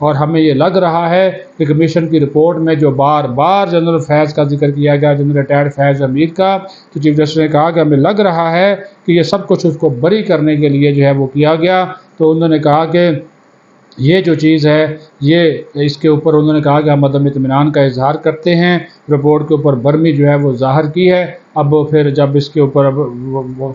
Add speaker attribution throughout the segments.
Speaker 1: اور ہمیں یہ لگ رہا ہے کہ کمیشن کی رپورٹ میں جو بار بار جنرل فیض کا ذکر کیا گیا، جنرل ریٹائرڈ فیض حمید کا، تو چیف جسٹس نے کہا کہ ہمیں لگ رہا ہے کہ یہ سب کچھ اس کو بری کرنے کے لیے جو ہے وہ کیا گیا۔ تو انہوں نے کہا کہ یہ جو چیز ہے، یہ اس کے اوپر انہوں نے کہا کہ ہم عدم اطمینان کا اظہار کرتے ہیں، رپورٹ کے اوپر برمی جو ہے وہ ظاہر کی ہے۔ اب پھر جب اس کے اوپر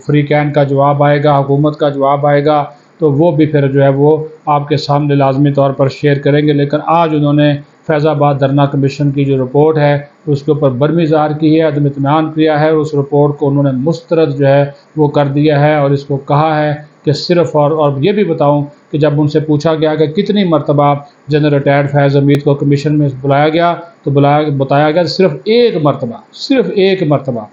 Speaker 1: فریقین کا جواب آئے گا، حکومت کا جواب آئے گا، تو وہ بھی پھر جو ہے وہ آپ کے سامنے لازمی طور پر شیئر کریں گے۔ لیکن آج انہوں نے فیض آباد دھرنا کمیشن کی جو رپورٹ ہے اس کے اوپر برمی ظاہر کی ہے، عدم اطمینان کیا ہے، اور اس رپورٹ کو انہوں نے مسترد جو ہے وہ کر دیا ہے، اور اس کو کہا ہے کہ صرف اور یہ بھی بتاؤں کہ جب ان سے پوچھا گیا کہ کتنی مرتبہ جنرل ریٹائرڈ فیض حمید کو کمیشن میں بلایا گیا، تو بتایا گیا صرف ایک مرتبہ۔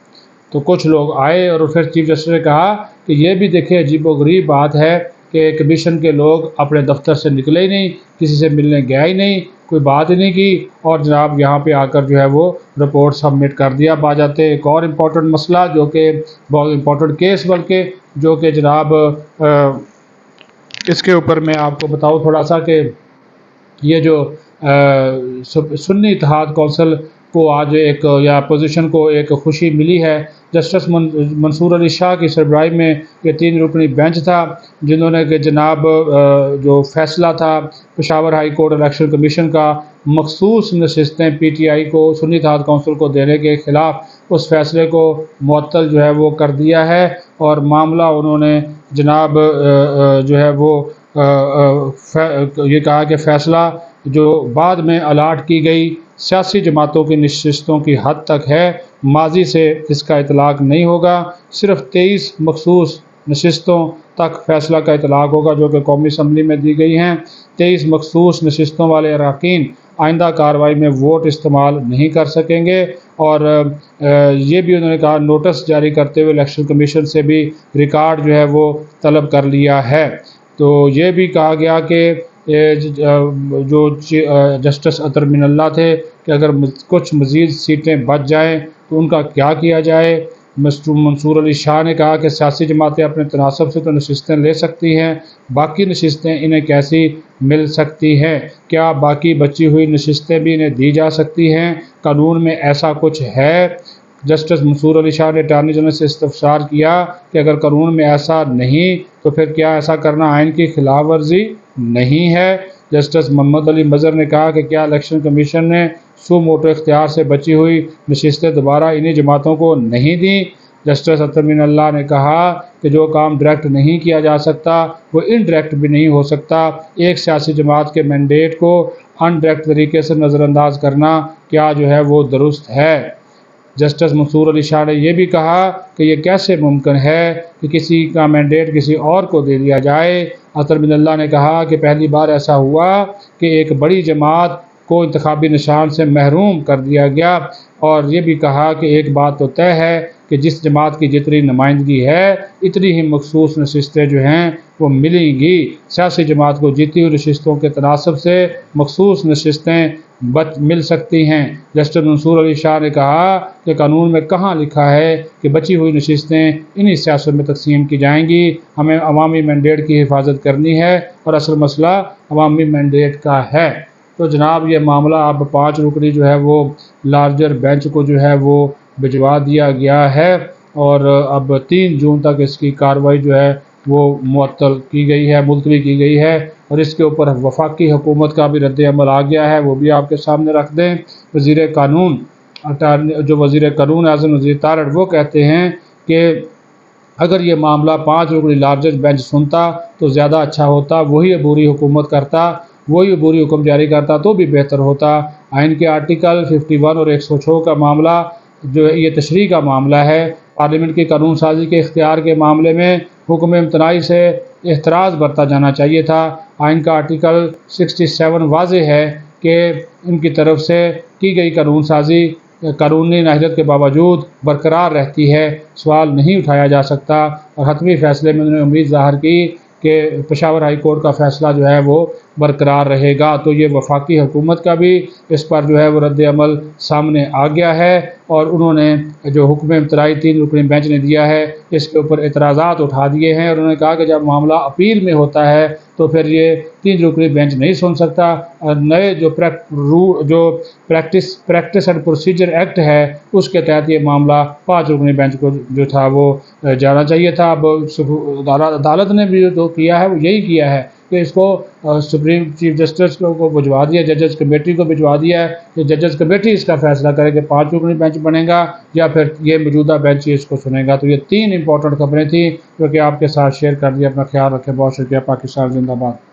Speaker 1: تو کچھ لوگ آئے اور پھر چیف جسٹس نے کہا کہ یہ بھی دیکھیں عجیب و غریب بات ہے کہ کمیشن کے لوگ اپنے دفتر سے نکلے ہی نہیں، کسی سے ملنے گیا ہی نہیں، کوئی بات ہی نہیں کی، اور جناب یہاں پہ آ کر جو ہے وہ رپورٹ سبمٹ کر دیا۔ باجاتے ایک اور امپورٹنٹ مسئلہ جو کہ بہت امپورٹنٹ کیس، بلکہ جو کہ جناب اس کے اوپر میں آپ کو بتاؤں تھوڑا سا کہ یہ جو سنی اتحاد کونسل کو آج ایک یا اپوزیشن کو ایک خوشی ملی ہے۔ جسٹس منصور علی شاہ کی سربراہی میں یہ 3 رکنی بینچ تھا، جنہوں نے کہ جناب جو فیصلہ تھا Peshawar high court election commission کا مخصوص نشستیں پی ٹی آئی کو سنی اتحاد کونسل کو دینے کے خلاف، اس فیصلے کو معطل جو ہے وہ کر دیا ہے، اور معاملہ انہوں نے جناب جو ہے وہ یہ کہا کہ فیصلہ جو بعد میں الاٹ کی گئی سیاسی جماعتوں کی نشستوں کی حد تک ہے، ماضی سے اس کا اطلاق نہیں ہوگا، صرف 23 مخصوص نشستوں تک فیصلہ کا اطلاق ہوگا جو کہ قومی اسمبلی میں دی گئی ہیں۔ 23 مخصوص نشستوں والے اراکین آئندہ کارروائی میں ووٹ استعمال نہیں کر سکیں گے، اور یہ بھی انہوں نے کہا نوٹس جاری کرتے ہوئے الیکشن کمیشن سے بھی ریکارڈ جو ہے وہ طلب کر لیا ہے۔ تو یہ بھی کہا گیا کہ جو جسٹس اطہر من اللہ تھے کہ اگر کچھ مزید سیٹیں بچ جائیں تو ان کا کیا کیا جائے۔ منصور علی شاہ نے کہا کہ سیاسی جماعتیں اپنے تناسب سے تو نشستیں لے سکتی ہیں، باقی نشستیں انہیں کیسی مل سکتی ہیں؟ کیا باقی بچی ہوئی نشستیں بھی انہیں دی جا سکتی ہیں؟ قانون میں ایسا کچھ ہے؟ جسٹس منصور علی شاہ نے اٹارنی جنرل سے استفسار کیا کہ اگر قانون میں ایسا نہیں تو پھر کیا ایسا کرنا آئین کی خلاف ورزی نہیں ہے؟ جسٹس محمد علی مظہر نے کہا کہ کیا الیکشن کمیشن نے سو موٹو اختیار سے بچی ہوئی نشستیں دوبارہ انہی جماعتوں کو نہیں دیں؟ جسٹس اطہر من اللہ نے کہا کہ جو کام ڈائریکٹ نہیں کیا جا سکتا وہ انڈائریکٹ بھی نہیں ہو سکتا۔ ایک سیاسی جماعت کے مینڈیٹ کو انڈائریکٹ طریقے سے نظر انداز کرنا کیا جو ہے وہ درست ہے؟ جسٹس منصور علی شاہ نے یہ بھی کہا کہ یہ کیسے ممکن ہے کہ کسی کا مینڈیٹ کسی اور کو دے دیا جائے۔ اطہر من اللہ نے کہا کہ پہلی بار ایسا ہوا کہ ایک بڑی جماعت کو انتخابی نشان سے محروم کر دیا گیا، اور یہ بھی کہا کہ ایک بات تو طے ہے کہ جس جماعت کی جتنی نمائندگی ہے اتنی ہی مخصوص نشستیں جو ہیں وہ ملیں گی۔ سیاسی جماعت کو جیتی ہوئی نشستوں کے تناسب سے مخصوص نشستیں مل سکتی ہیں۔ جسٹس منصور علی شاہ نے کہا کہ قانون میں کہاں لکھا ہے کہ بچی ہوئی نشستیں انہی سیاست میں تقسیم کی جائیں گی؟ ہمیں عوامی مینڈیٹ کی حفاظت کرنی ہے، اور اصل مسئلہ عوامی مینڈیٹ کا ہے۔ تو جناب یہ معاملہ اب 5 رکنی جو ہے وہ لارجر بینچ کو جو ہے وہ بھجوا دیا گیا ہے، اور اب 3 جون تک اس کی کارروائی جو ہے وہ معطل کی گئی ہے، ملتوی کی گئی ہے، اور اس کے اوپر وفاقی حکومت کا بھی رد عمل آ گیا ہے، وہ بھی آپ کے سامنے رکھ دیں۔ وزیر قانون اعظم وزیر طارٹ وہ کہتے ہیں کہ اگر یہ معاملہ 5 رکنی لارجر بینچ سنتا تو زیادہ اچھا ہوتا، وہی عبوری حکومت کرتا، وہی عبوری حکم جاری کرتا تو بھی بہتر ہوتا۔ آئین کے آرٹیکل 51 اور 106 کا معاملہ جو ہے یہ تشریح کا معاملہ ہے۔ پارلیمنٹ کی قانون سازی کے اختیار کے معاملے میں حکم امتناعی سے احتراز برتا جانا چاہیے تھا۔ آئین کا آرٹیکل 67 واضح ہے کہ ان کی طرف سے کی گئی قانون سازی قانونی نہضت کے باوجود برقرار رہتی ہے، سوال نہیں اٹھایا جا سکتا، اور حتمی فیصلے میں انہوں نے امید ظاہر کی کہ پشاور ہائی کورٹ کا فیصلہ جو ہے وہ برقرار رہے گا۔ تو یہ وفاقی حکومت کا بھی اس پر جو ہے وہ رد عمل سامنے آ گیا ہے، اور انہوں نے جو حکم امتناعی 3 رکنی بینچ نے دیا ہے اس کے اوپر اعتراضات اٹھا دیے ہیں، اور انہوں نے کہا کہ جب معاملہ اپیل میں ہوتا ہے تو پھر یہ 3 رکنی بینچ نہیں سن سکتا، اور نئے جو پریکٹس اینڈ پروسیجر ایکٹ ہے اس کے تحت یہ معاملہ 5 رکنی بینچ کو جو تھا وہ جانا چاہیے تھا۔ اب عدالت نے بھی جو کیا ہے وہ یہی کیا ہے کہ اس کو سپریم چیف جسٹس کو بھجوا دیا، ججز کمیٹی کو بھجوا دیا ہے کہ ججز کمیٹی اس کا فیصلہ کرے کہ 5 رکنی بینچ بنے گا یا پھر یہ موجودہ بینچ ہی اس کو سنے گا۔ تو یہ 3 امپورٹنٹ خبریں تھیں جو کہ آپ کے ساتھ شیئر کر دی۔ اپنا خیال رکھیں، بہت شکریہ۔ پاکستان زندہ باد۔